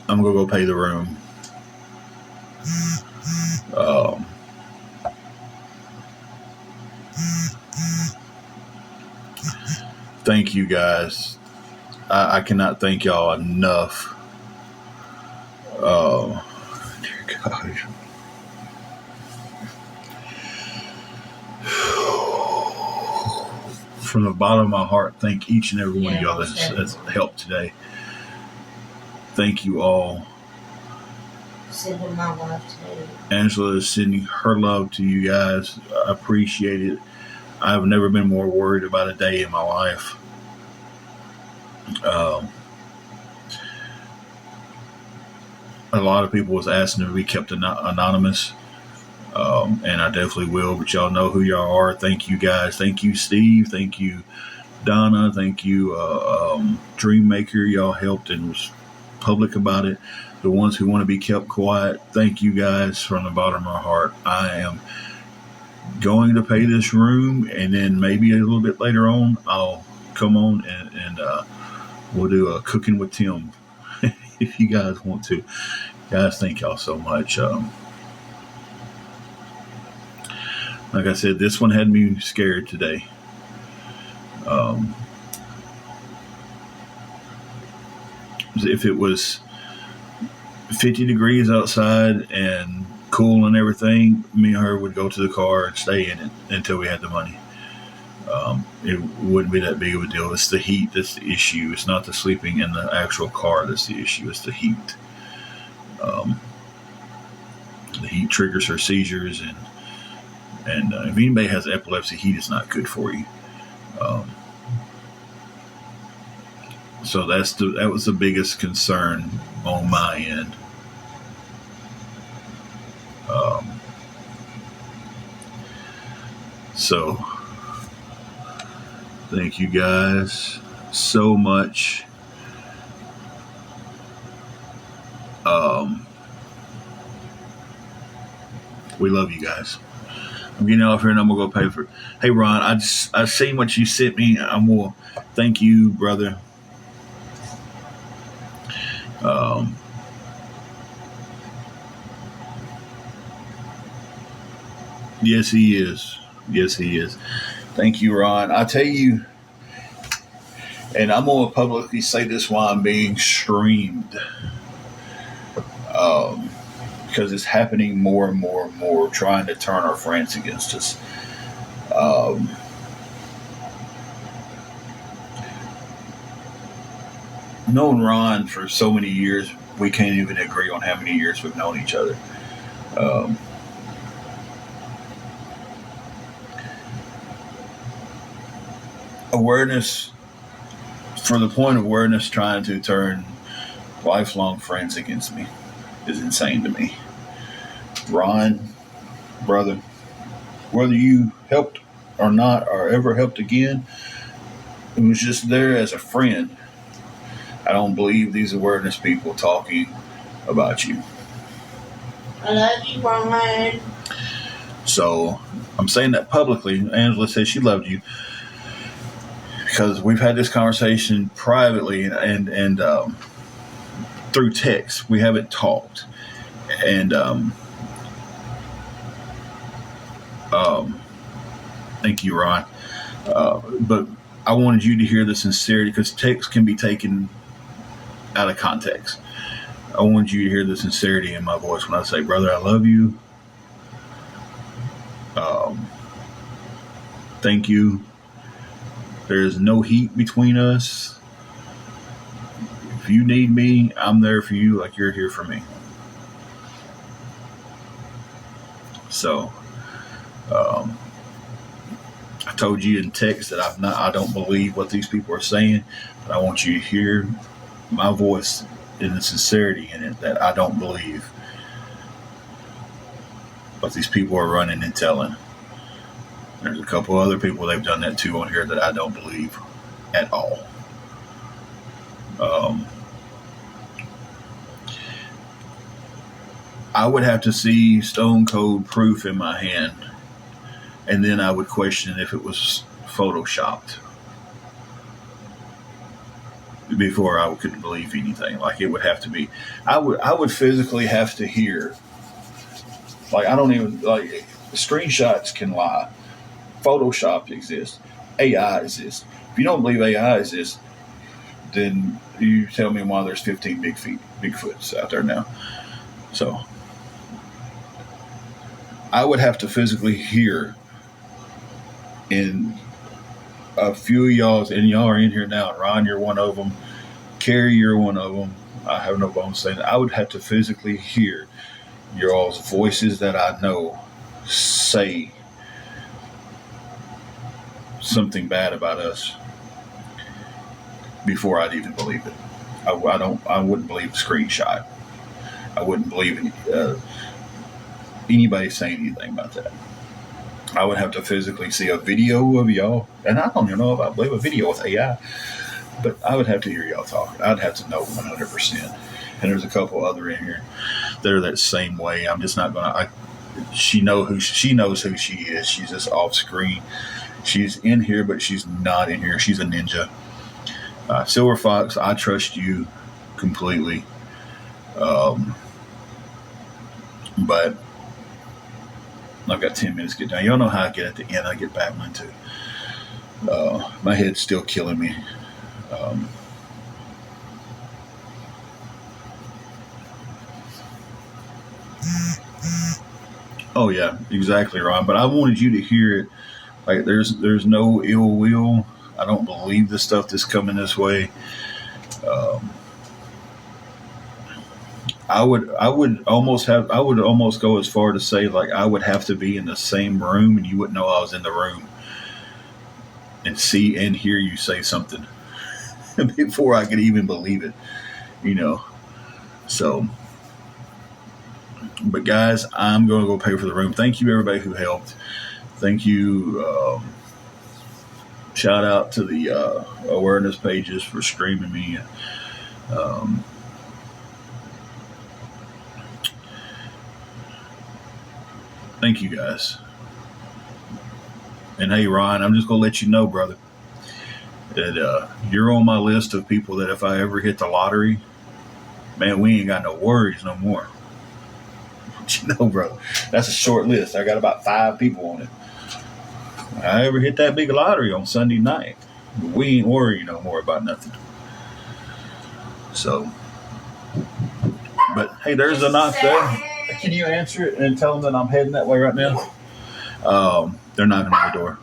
I'm going to go pay the room. Thank you, guys. I cannot thank y'all enough. Dear God. From the bottom of my heart, thank each and every one of y'all that's helped today. Thank you all. Sending my love to you. Angela is sending her love to you guys. I appreciate it. I've never been more worried about a day in my life. A lot of people was asking to be kept anonymous. And I definitely will, but y'all know who y'all are. Thank you guys. Thank you, Steve. Thank you, Donna. Thank you, Dreammaker. Y'all helped and was public about it. The ones who want to be kept quiet, thank you guys from the bottom of my heart. I am going to pay this room, and then maybe a little bit later on, I'll come on and we'll do a cooking with Tim if you guys want to. Guys, thank y'all so much. Like I said, this one had me scared today. If it was 50 degrees outside and cool and everything, me and her would go to the car and stay in it until we had the money. It wouldn't be that big of a deal. It's the heat that's the issue. It's not the sleeping in the actual car that's the issue. It's the heat. The heat triggers her seizures, and if anybody has epilepsy, heat is not good for you. So that was the biggest concern on my end. So thank you guys so much. We love you guys. I'm getting off here and I'm gonna go pay for it. Hey Ron, I seen what you sent me. I'm gonna thank you, brother. Um, yes, he is. Yes, he is. Thank you, Ron. I tell you, and I'm gonna publicly say this while I'm being streamed, um, because it's happening more and more and more, trying to turn our friends against us. Um, known Ron for so many years, we can't even agree on how many years we've known each other. Um, awareness, for the point of awareness, trying to turn lifelong friends against me is insane to me. Ron, brother, whether you helped or not, or ever helped again, it was just there as a friend. I don't believe these awareness people talking about you. I love you, Ron. So I'm saying that publicly. Angela says she loved you because we've had this conversation privately and through text. We haven't talked, and thank you, Ron. But I wanted you to hear the sincerity because text can be taken out of context. I want you to hear the sincerity in my voice when I say, brother, I love you. Thank you. There's no heat between us. If you need me, I'm there for you like you're here for me. So, I told you in text that I don't believe what these people are saying, but I want you to hear my voice and the sincerity in it that I don't believe what these people are running and telling. There's a couple other people they've done that too on here that I don't believe at all. I would have to see stone cold proof in my hand, and then I would question if it was photoshopped before I could believe anything. Like it would have to be. I would physically have to hear. Like I don't even like screenshots can lie. Photoshop exists. AI exists. If you don't believe AI exists, then you tell me why there's 15 Bigfoots out there now. So I would have to physically hear in a few of y'all, and y'all are in here now. Ron, you're one of them. Carrie, you're one of them. I have no bones saying that. I would have to physically hear your all's voices that I know say something bad about us before I'd even believe it. I wouldn't believe a screenshot. I wouldn't believe anybody saying anything about that. I would have to physically see a video of y'all, and I don't even know if I believe a video with AI, but I would have to hear y'all talking. I'd have to know 100%. And there's a couple other in here that are that same way. I'm just not gonna. She knows who she is. She's just off screen. She's in here, but she's not in here. She's a ninja. Silver Fox, I trust you completely. But I've got 10 minutes to get down. Y'all know how I get at the end. I get back into. My head's still killing me. Oh yeah, exactly, Ron. But I wanted you to hear it. Like there's no ill will. I don't believe the stuff that's coming this way. I would almost go as far to say like I would have to be in the same room and you wouldn't know I was in the room and see and hear you say something before I could even believe it, you know. So, but guys, I'm going to go pay for the room. Thank you everybody who helped. Thank you. Shout out to the awareness pages for streaming me. Thank you guys. And hey, Ron, I'm just gonna let you know, brother, that you're on my list of people that if I ever hit the lottery, man, we ain't got no worries no more. But you know, brother, that's a short list. I got about 5 people on it. If I ever hit that big lottery on Sunday night, we ain't worrying no more about nothing. So, but hey, there's a knock there. Can you answer it and tell them that I'm heading that way right now? They're knocking on the door.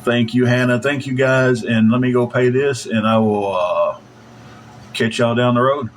Thank you, Hannah. Thank you, guys. And let me go pay this, and I will catch y'all down the road.